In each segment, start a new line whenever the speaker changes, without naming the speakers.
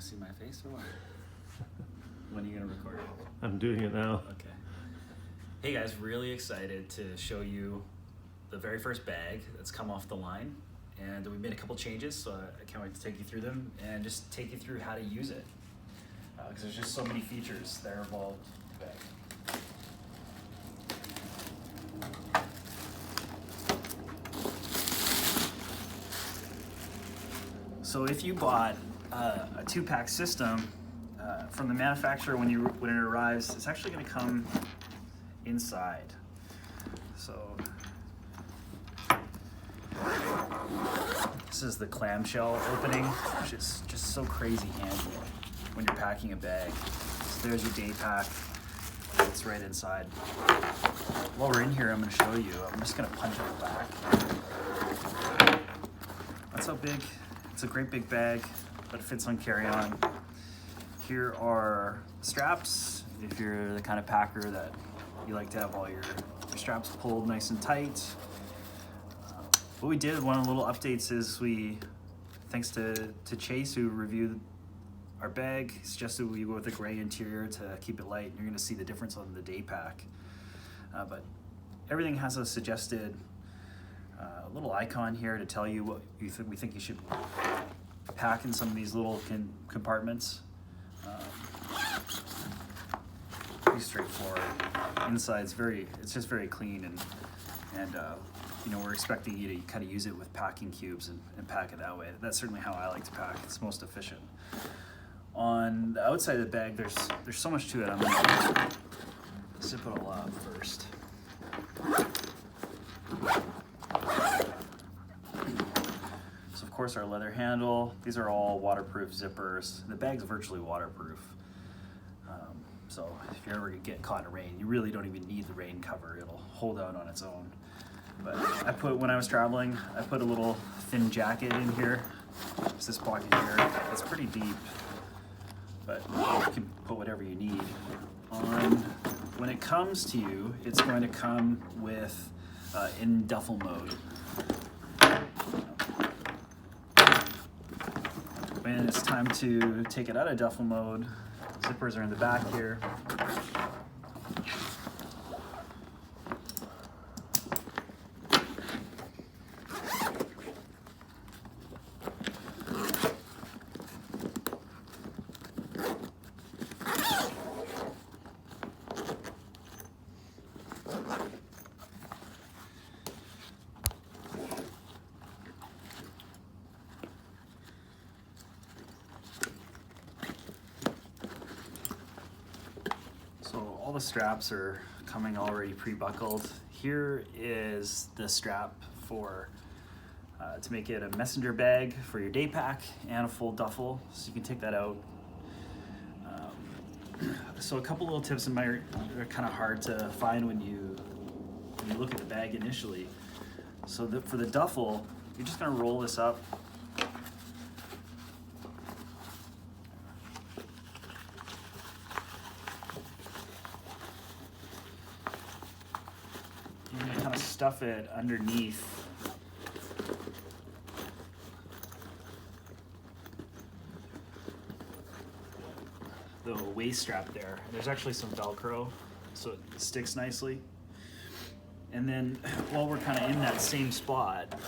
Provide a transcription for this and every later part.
want to see my face or what? When are you going to record it?
I'm doing it now.
Okay. Hey guys, really excited to show you the very first bag that's come off the line. And we made a couple changes, so I can't wait to take you through them and just take you through how to use it. Because there's just so many features that are involved with the bag. So if you bought a 2-pack system from the manufacturer when it arrives, it's actually going to come inside. So this is the clamshell opening, which is just so crazy handy when you're packing a bag. So there's your day pack. It's right inside. While we're in here, I'm going to show you. I'm just going to punch it back. That's how big. It's a great big bag, but it fits on carry-on. Here are straps. If you're the kind of packer that you like to have all your straps pulled nice and tight. What we did, one of the little updates is thanks to Chase who reviewed our bag, suggested we go with a gray interior to keep it light. And you're gonna see the difference on the day pack. But everything has a suggested little icon here to tell you what we think you should pack in some of these little compartments. Pretty straightforward. Inside's it's just very clean, and you know, we're expecting you to kind of use it with packing cubes and pack it that way. That's certainly how I like to pack. It's most efficient. On the outside of the bag, there's so much to it. I'm gonna zip it all up first. So of course our leather handle. These are all waterproof zippers. The bag's virtually waterproof. So if you're ever gonna get caught in rain, you really don't even need the rain cover. It'll hold out on its own. But when I was traveling, I put a little thin jacket in here. It's this pocket here. It's pretty deep, but you can put whatever you need. When it comes to you, it's going to come with in duffel mode. When it's time to take it out of duffel mode, zippers are in the back here. So all the straps are coming already pre-buckled. Here is the strap for to make it a messenger bag for your day pack and a full duffel, so you can take that out. So a couple little tips are kind of hard to find when you look at the bag initially. So for the duffel, you're just going to roll this up. You're going to kind of stuff it underneath the waist strap there. There's actually some Velcro, so it sticks nicely. And then while we're kind of in that same spot,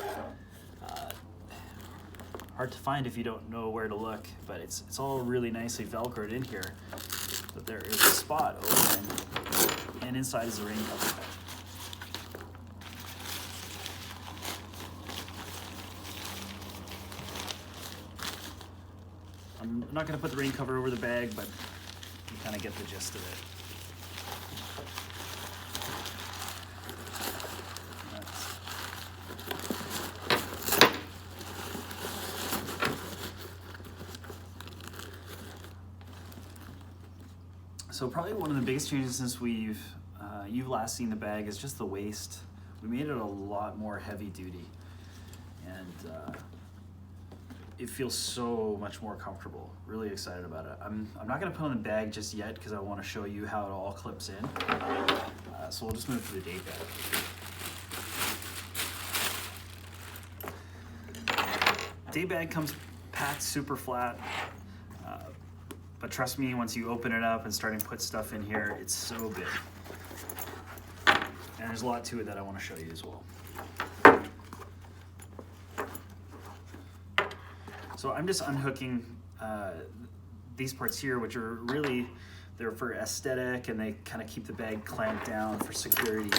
hard to find if you don't know where to look, but it's all really nicely Velcroed in here. But there is a spot open, and inside is the rain cover. I'm not going to put the rain cover over the bag, but you kind of get the gist of it. So probably one of the biggest changes since you've last seen the bag is just the waist. We made it a lot more heavy duty, and it feels so much more comfortable. Really excited about it. I'm not gonna put on the bag just yet because I want to show you how it all clips in. So we'll just move to the day bag. Day bag comes packed super flat. But trust me, once you open it up and starting to put stuff in here, it's so big. And there's a lot to it that I want to show you as well. So I'm just unhooking these parts here, which are really, they're for aesthetic, and they kind of keep the bag clamped down for security.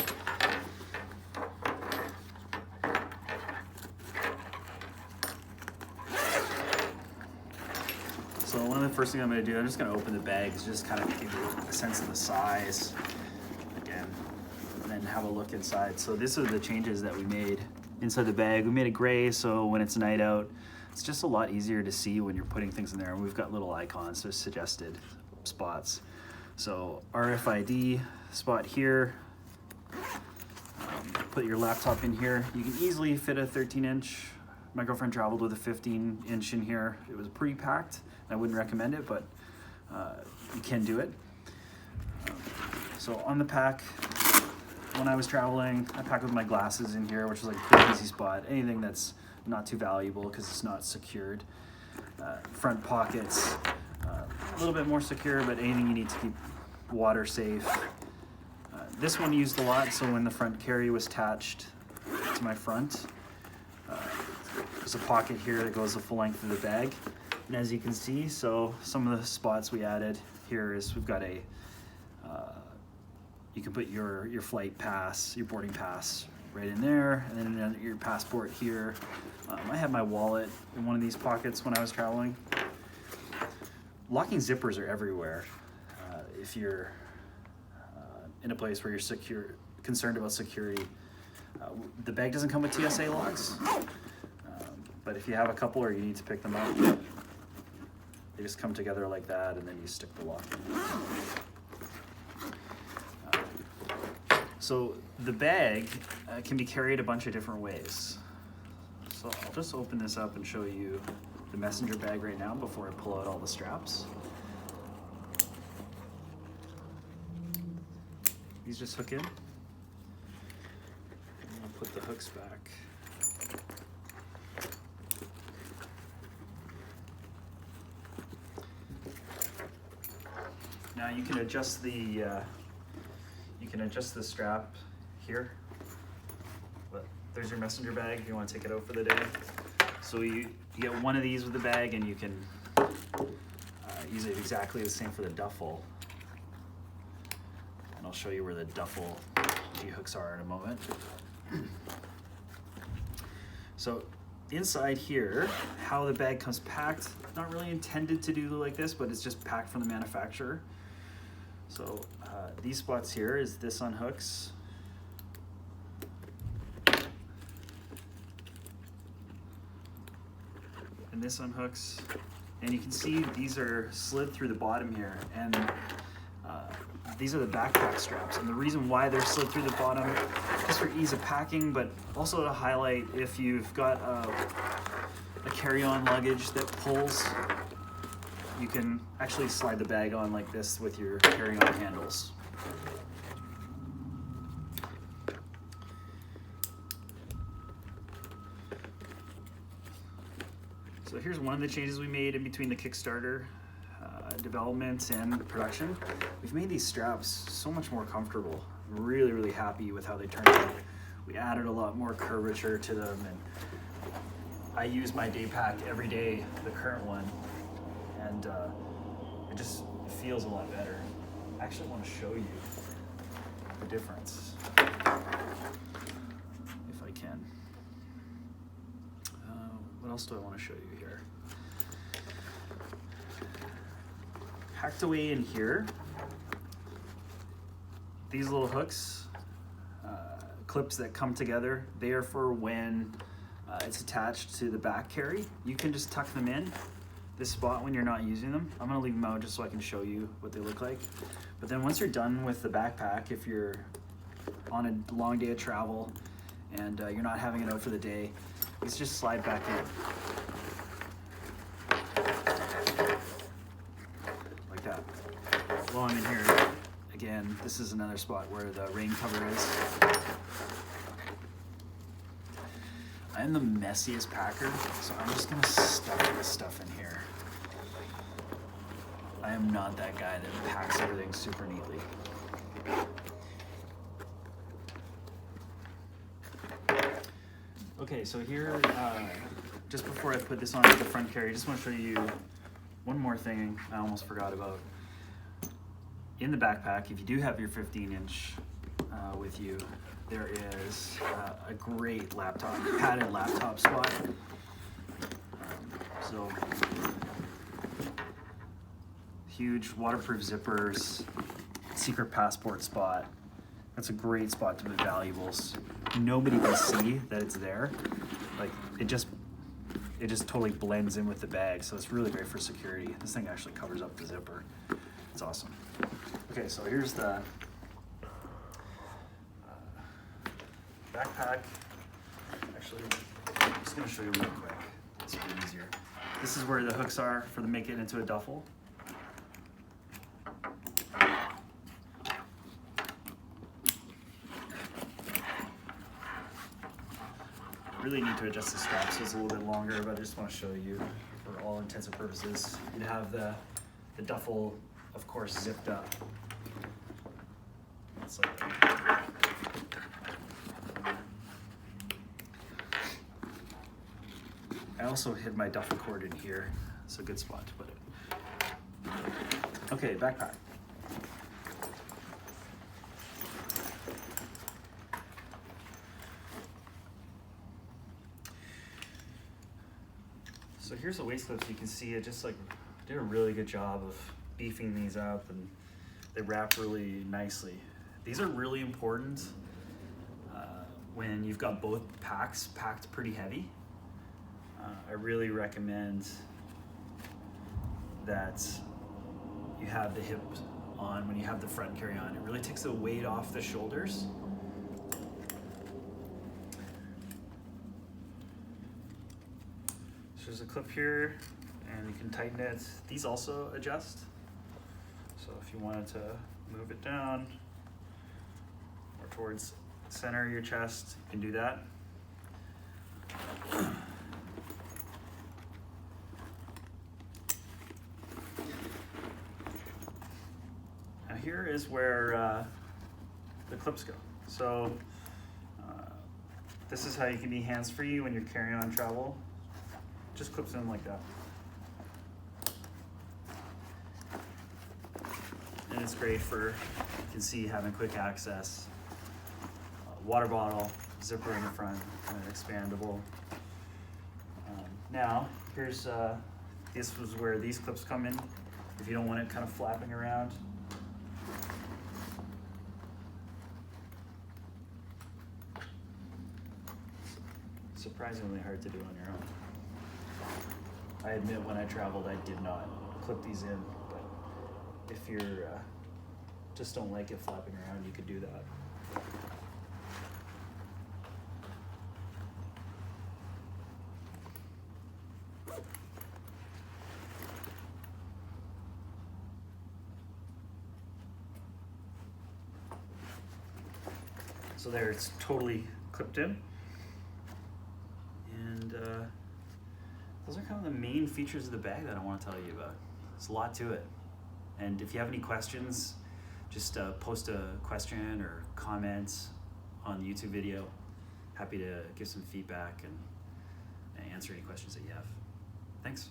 So one of the first things I'm going to do, I'm just going to open the bags, just kind of give you a sense of the size again, and then have a look inside. So these are the changes that we made inside the bag. We made it gray, so when it's night out, it's just a lot easier to see when you're putting things in there. And we've got little icons, so suggested spots. So RFID spot here. Put your laptop in here. You can easily fit a 13-inch. My girlfriend traveled with a 15-inch in here. It was pretty packed. I wouldn't recommend it, but you can do it. So on the pack, when I was traveling, I packed with my glasses in here, which is like a pretty easy spot. Anything that's not too valuable because it's not secured. Front pockets, a little bit more secure, but anything you need to keep water safe. This one used a lot, so when the front carry was attached to my front, there's a pocket here that goes the full length of the bag. And as you can see, so some of the spots we added here is we've got a, you can put your flight pass, your boarding pass right in there, and then your passport here. I had my wallet in one of these pockets when I was traveling. Locking zippers are everywhere. If you're in a place where you're concerned about security. The bag doesn't come with TSA locks, but if you have a couple or you need to pick them up, they just come together like that, and then you stick the lock in. So the bag can be carried a bunch of different ways. So I'll just open this up and show you the messenger bag right now before I pull out all the straps. These just hook in. And I'll put the hooks back. Now you can adjust the strap here. But there's your messenger bag if you want to take it out for the day. So you get one of these with the bag, and you can use it exactly the same for the duffel. And I'll show you where the duffel G-hooks are in a moment. So inside here, how the bag comes packed, not really intended to do like this, but it's just packed from the manufacturer. So these spots here is this unhooks. And this unhooks. And you can see these are slid through the bottom here. And these are the backpack straps. And the reason why they're slid through the bottom, just for ease of packing, but also to highlight if you've got a carry-on luggage that pulls, you can actually slide the bag on like this with your carry-on handles. So here's one of the changes we made in between the Kickstarter development and production. We've made these straps so much more comfortable. I'm really, really happy with how they turned out. We added a lot more curvature to them, and I use my day pack every day, the current one, and it just feels a lot better. I actually want to show you the difference, if I can. What else do I want to show you here? Hacked away in here, these little hooks, clips that come together, they are for when it's attached to the back carry. You can just tuck them in this spot when you're not using them. I'm gonna leave them out just so I can show you what they look like. But then once you're done with the backpack, if you're on a long day of travel and you're not having it out for the day, these just slide back in. Like that. While I'm in here, again, this is another spot where the rain cover is. I'm the messiest packer, so I'm just gonna stuff this stuff in here. I I am not that guy that packs everything super neatly. Okay, so here, just before I put this onto the front carry, I just want to show you one more thing I almost forgot about. In the backpack, if you do have your 15-inch with you, there is a great laptop, padded laptop spot. So huge waterproof zippers, secret passport spot. That's a great spot to put valuables. Nobody can see that it's there. Like it just totally blends in with the bag, so it's really great for security. This thing actually covers up the zipper. It's awesome. Okay, so here's the backpack. Actually, I'm just gonna show you real quick. It's be easier. This is where the hooks are for the make it into a duffel. Really need to adjust the strap so it's a little bit longer, but I just want to show you for all intents and purposes. You'd have the duffel, of course, zipped up. It's like I also hid my duffel cord in here. It's a good spot to put it. Okay, backpack. So here's the waist clips. You can see it just like did a really good job of beefing these up, and they wrap really nicely. These are really important when you've got both packs packed pretty heavy. I really recommend that you have the hip on when you have the front carry on. It really takes the weight off the shoulders. So there's a clip here, and you can tighten it. These also adjust. So if you wanted to move it down or towards the center of your chest, you can do that. Now here is where the clips go. So this is how you can be hands-free when you're carrying on travel. Just clips in like that. And it's great for, you can see, having quick access. Water bottle, zipper in the front, and expandable. Now, here's, this was where these clips come in, if you don't want it kind of flapping around. Surprisingly hard to do on your own. I admit when I traveled, I did not clip these in, but if you're just don't like it flapping around, you could do that. So there, it's totally clipped in. And those are kind of the main features of the bag that I want to tell you about. There's a lot to it. And if you have any questions, just post a question or comment on the YouTube video. Happy to give some feedback and answer any questions that you have. Thanks.